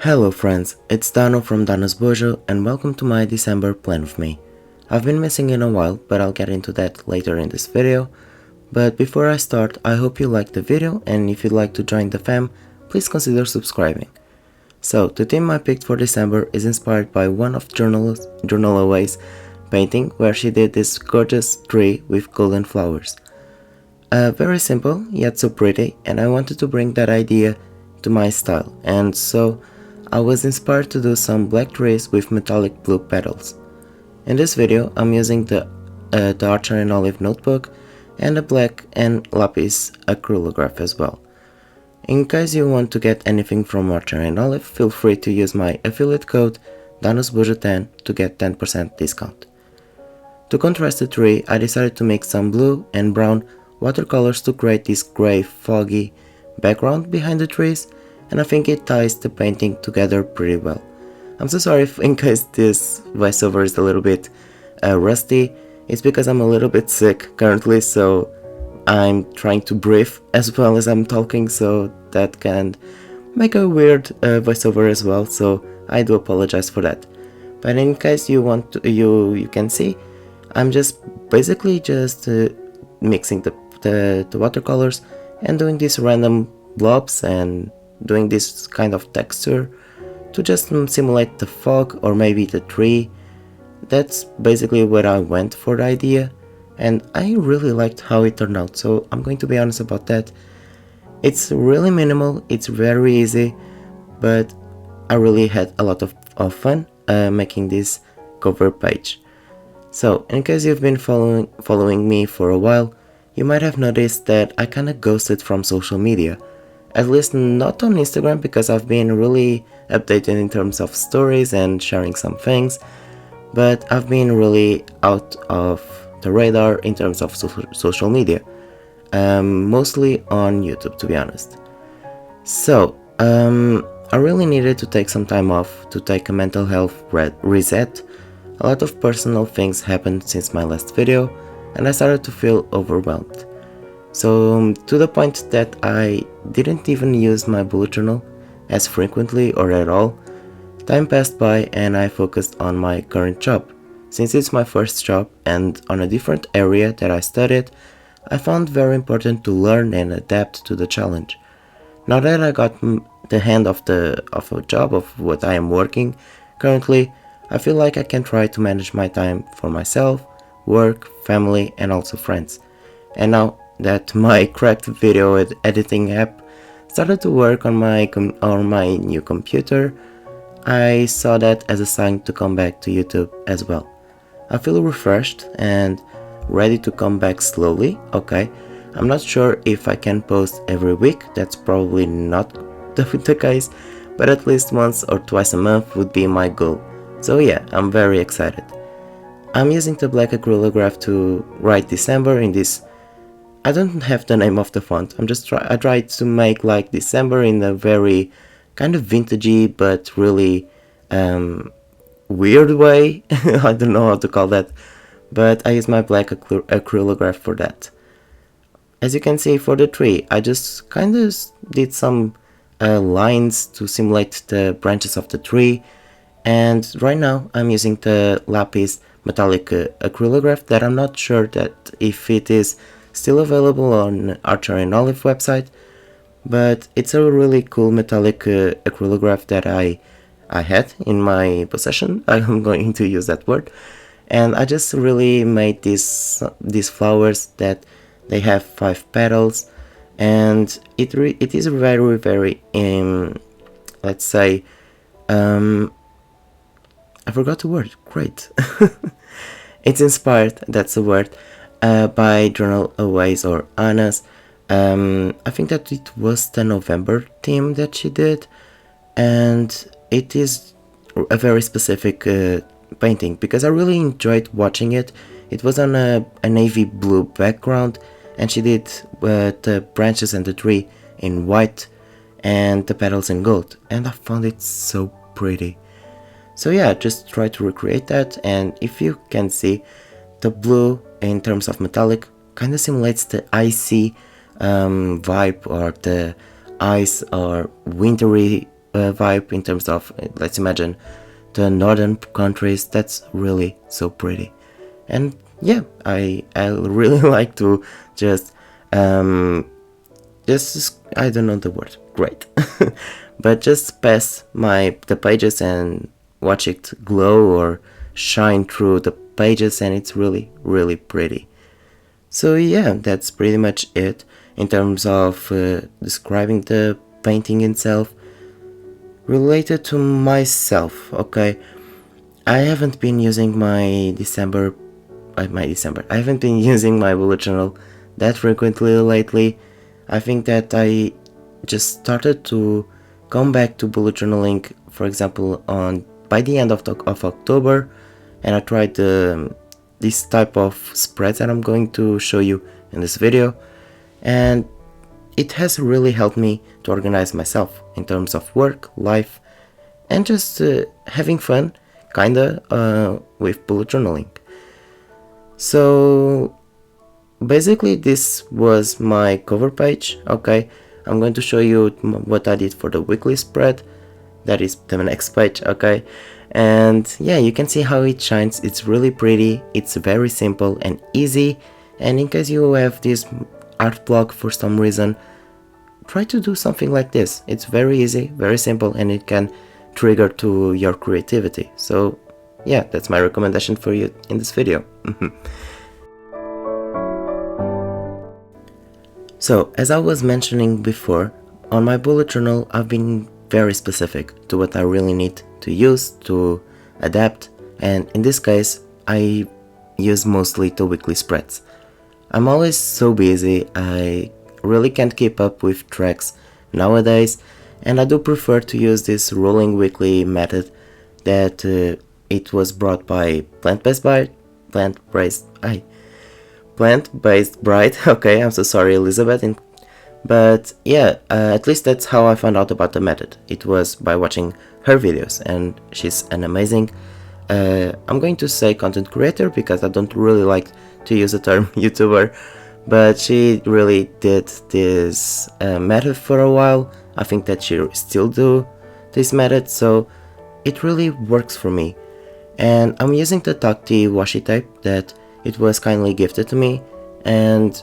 Hello friends, it's Dano from Danos Bujo and welcome to my December plan with me. I've been missing in a while, but I'll get into that later in this video. But before I start, I hope you liked the video, and if you'd like to join the fam, please consider subscribing. So, the theme I picked for December is inspired by one of 𝐸𝐻𝐻𝐻𝐻's painting, where she did this gorgeous tree with golden flowers. Very simple, yet so pretty, and I wanted to bring that idea to my style, and so I was inspired to do some black trees with metallic blue petals. In this video, I'm using the 𝐦𝐻𝐼 notebook and a black and lapis acrylograph as well. In case you want to get anything from 𝐦𝐻𝐼, feel free to use my affiliate code DanosBujo10 to get 10% discount. To contrast the tree, I decided to make some blue and brown watercolors to create this grey foggy background behind the trees, and I think it ties the painting together pretty well. I'm so sorry if in case this voiceover is a little bit rusty. It's because I'm a little bit sick currently, so I'm trying to breathe as well as I'm talking, so that can make a weird voiceover as well, so I do apologize for that. But in case you want to, you can see, I'm just basically just mixing the watercolors and doing these random blobs and doing this kind of texture to just simulate the fog or maybe the tree. That's basically where I went for the idea, and I really liked how it turned out, so I'm going to be honest about that. It's really minimal, it's very easy, but I really had a lot of fun making this cover page. So, in case you've been following me for a while, you might have noticed that I kinda ghosted from social media. At least not on Instagram, because I've been really updated in terms of stories and sharing some things, but I've been really out of the radar in terms of social media, mostly on YouTube, to be honest. So, I really needed to take some time off to take a mental health reset. A lot of personal things happened since my last video, and I started to feel overwhelmed. So, to the point that I didn't even use my bullet journal as frequently or at all. Time passed by and I focused on my current job. Since it's my first job and on a different area that I studied, I found very important to learn and adapt to the challenge. Now that I got the hand of a job of what I am working currently, I feel like I can try to manage my time for myself, work, family, and also friends. And now that my cracked video editing app started to work on my new computer, I saw that as a sign to come back to YouTube as well. I feel refreshed and ready to come back slowly. Okay, I'm not sure if I can post every week, that's probably not the case, but at least once or twice a month would be my goal. So yeah, I'm very excited. I'm using the black acrylograph to write December in this. I don't have the name of the font. I tried to make like December in a very kind of vintagey but really weird way. I don't know how to call that, but I use my black acrylograph for that. As you can see, for the tree, I just kind of did some lines to simulate the branches of the tree, and right now I'm using the lapis metallic acrylograph that I'm not sure that if it is still available on 𝐦𝐻𝐼 website, but it's a really cool metallic acrylograph that I had in my possession. I'm going to use that word, and I just really made these flowers that they have 5 petals, and it is very let's say I forgot the word. Great. It's inspired, that's the word, by journal aways or Anna's. I think that it was the November theme that she did, and it is a very specific painting because I really enjoyed watching it. It was on a navy blue background, and she did the branches and the tree in white and the petals in gold, and I found it so pretty. So yeah, just try to recreate that, and if you can see, the blue in terms of metallic kind of simulates the icy vibe or the ice or wintry vibe in terms of, let's imagine, the northern countries. That's really so pretty. And yeah, I really like to just I don't know the word, great, but just pass the pages and watch it glow or shine through the pages, and it's really pretty. So yeah, that's pretty much it in terms of describing the painting itself. Related to myself, okay, I haven't been using my December. I haven't been using my bullet journal that frequently lately. I think that I just started to come back to bullet journaling, for example, by the end of October, and I tried this type of spreads that I'm going to show you in this video, and it has really helped me to organize myself in terms of work, life, and just having fun, kinda, with bullet journaling. So basically this was my cover page, okay. I'm going to show you what I did for the weekly spread. That is the next page, okay. And yeah, you can see how it shines. It's really pretty, it's very simple and easy, and in case you have this art block for some reason, try to do something like this. It's very easy, very simple, and it can trigger to your creativity. So yeah, that's my recommendation for you in this video. So as I was mentioning before, on my bullet journal I've been very specific to what I really need to use to adapt, and in this case I use mostly the weekly spreads. I'm always so busy, I really can't keep up with tracks nowadays, and I do prefer to use this rolling weekly method that it was brought by plant-based bride. Okay, I'm so sorry, Elizabeth. But yeah, at least that's how I found out about the method. It was by watching her videos, and she's an amazing, I'm going to say content creator because I don't really like to use the term YouTuber, but she really did this method for a while. I think that she still do this method, so it really works for me. And I'm using the Tacti washi tape that it was kindly gifted to me, and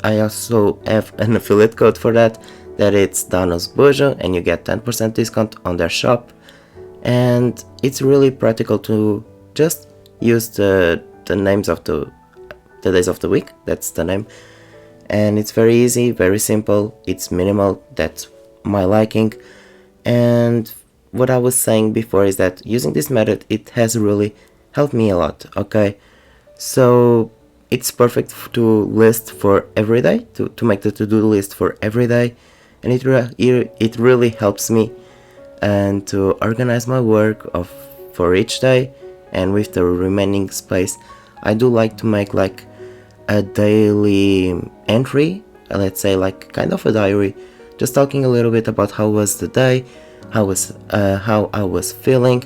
I also have an affiliate code for that it's Danos Bujo, and you get 10% discount on their shop. And it's really practical to just use the names of the days of the week, that's the name, and it's very easy, very simple, it's minimal, that's my liking. And what I was saying before is that using this method, it has really helped me a lot, okay. So it's perfect to list for every day, to make the to-do list for every day, and it really helps me and to organize my work for each day. And with the remaining space, I do like to make like a daily entry, let's say like kind of a diary, just talking a little bit about how was the day, how I was feeling,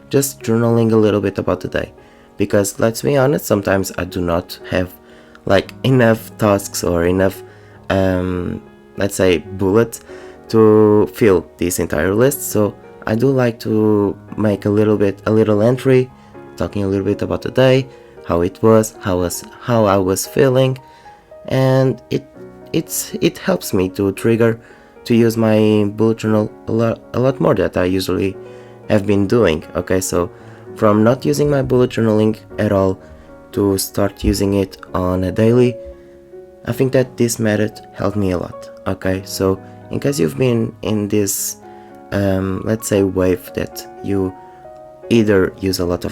just journaling a little bit about the day. Because let's be honest, sometimes I do not have like enough tasks or enough let's say bullets to fill this entire list, so I do like to make a little entry, talking a little bit about the day, how it was, how I was feeling, and it helps me to trigger to use my bullet journal a lot more that I usually have been doing, okay. So from not using my bullet journaling at all to start using it on a daily, I think that this method helped me a lot, okay. So in case you've been in this let's say wave that you either use a lot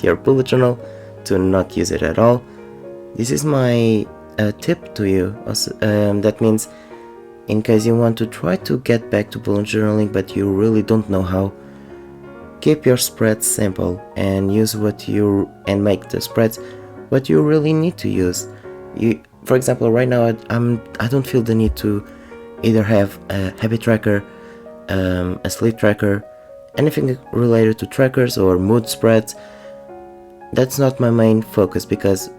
your bullet journal to not use it at all, this is my tip to you. That means in case you want to try to get back to bullet journaling but you really don't know how, keep your spreads simple and use and make the spreads what you really need to use. For example, right now I don't feel the need to either have a habit tracker, a sleep tracker, anything related to trackers or mood spreads. That's not my main focus, because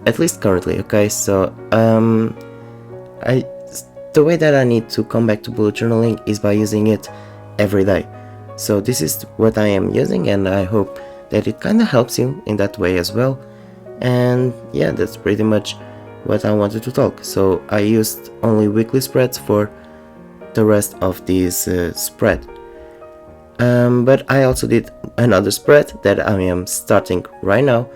at least currently, okay. So the way that I need to come back to bullet journaling is by using it every day. So this is what I am using, and I hope that it kind of helps you in that way as well. And yeah, that's pretty much what I wanted to talk. So I used only weekly spreads for the rest of this spread. But I also did another spread that I am starting right now,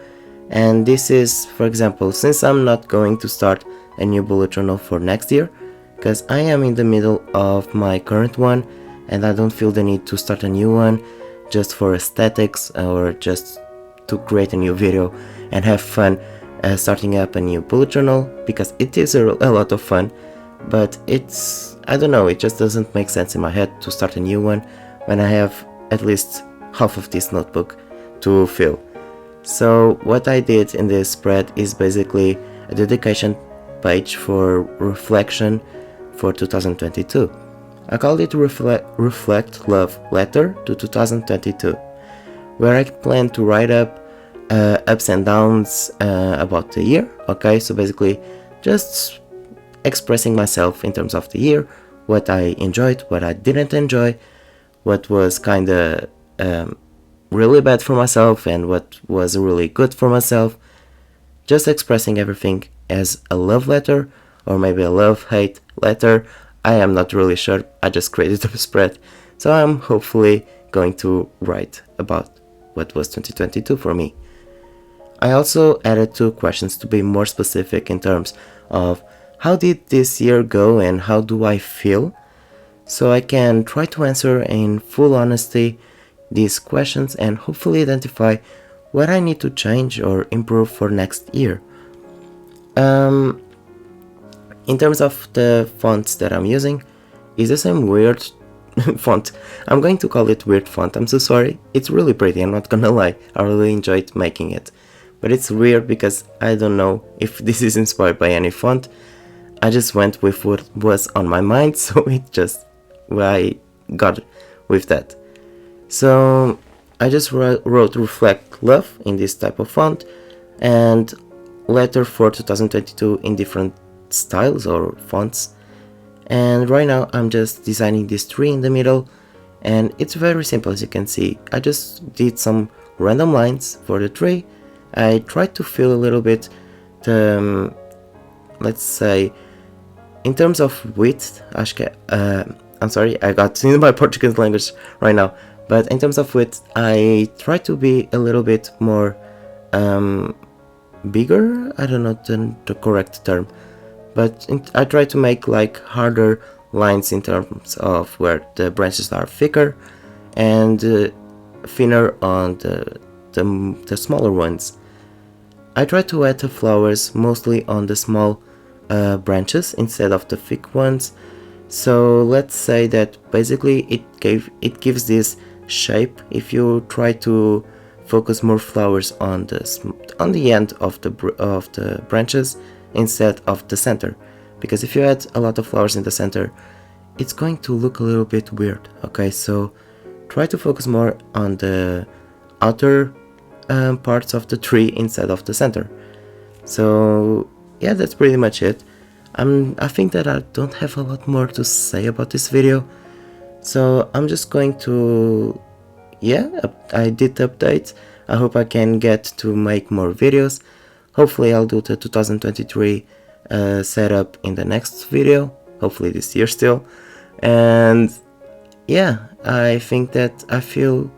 and this is, for example, since I'm not going to start a new bullet journal for next year, because I am in the middle of my current one and I don't feel the need to start a new one just for aesthetics or just to create a new video and have fun starting up a new bullet journal, because it is a lot of fun, but it's, I don't know, it just doesn't make sense in my head to start a new one when I have at least half of this notebook to fill. So what I did in this spread is basically a dedication page for reflection for 2022. I called it Reflect Love Letter to 2022, where I plan to write up ups and downs about the year. Okay, so basically just expressing myself in terms of the year, what I enjoyed, what I didn't enjoy, what was kinda really bad for myself and what was really good for myself. Just expressing everything as a love letter, or maybe a love-hate letter. I am not really sure, I just created a spread, so I'm hopefully going to write about what was 2022 for me. I also added 2 questions to be more specific in terms of how did this year go and how do I feel, so I can try to answer in full honesty these questions and hopefully identify what I need to change or improve for next year. In terms of the fonts that I'm using, is the same weird font. I'm going to call it weird font, I'm so sorry. It's really pretty, I'm not gonna lie, I really enjoyed making it. But it's weird because I don't know if this is inspired by any font. I just went with what was on my mind, so I got with that. So I just wrote Reflect Love in this type of font and Letter for 2022 in different styles or fonts. And right now I'm just designing this tree in the middle, and it's very simple. As you can see, I just did some random lines for the tree. I tried to fill a little bit the, let's say, in terms of width, I'm sorry, I got in my Portuguese language right now, but in terms of width, I try to be a little bit more bigger, I don't know the correct term, but I try to make like harder lines in terms of where the branches are thicker and thinner on the smaller ones. I try to add the flowers mostly on the small branches instead of the thick ones. So let's say that basically it gives this shape if you try to focus more flowers on the end of the branches instead of the center, because if you add a lot of flowers in the center, it's going to look a little bit weird. Okay, so try to focus more on the outer parts of the tree instead of the center. So yeah, that's pretty much it. I think that I don't have a lot more to say about this video, so I'm just going to, yeah, I did update. I hope I can get to make more videos. Hopefully I'll do the 2023 setup in the next video, hopefully this year still. And yeah, I think that I feel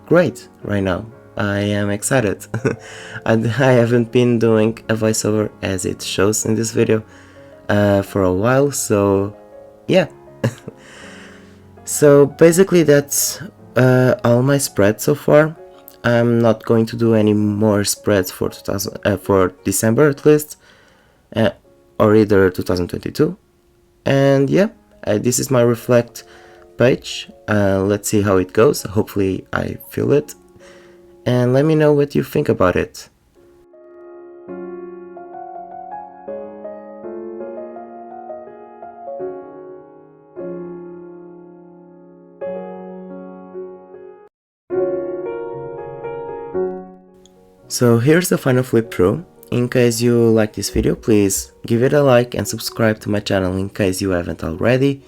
great right now. I am excited. I haven't been doing a voiceover as it shows in this video for a while, so yeah. So basically that's all my spreads so far. I'm not going to do any more spreads for December at least, or either 2022. And yeah, this is my Reflect page. Let's see how it goes. Hopefully I feel it, and let me know what you think about it. So here's the final flip through. in case you like this video, please give it a like and subscribe to my channel in case you haven't already.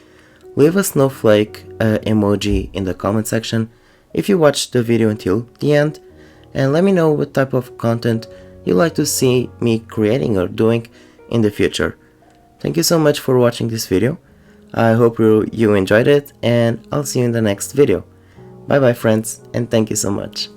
Leave a snowflake emoji in the comment section if you watched the video until the end, and let me know what type of content you like to see me creating or doing in the future. Thank you so much for watching this video. I hope you enjoyed it, and I'll see you in the next video. Bye bye friends, and thank you so much.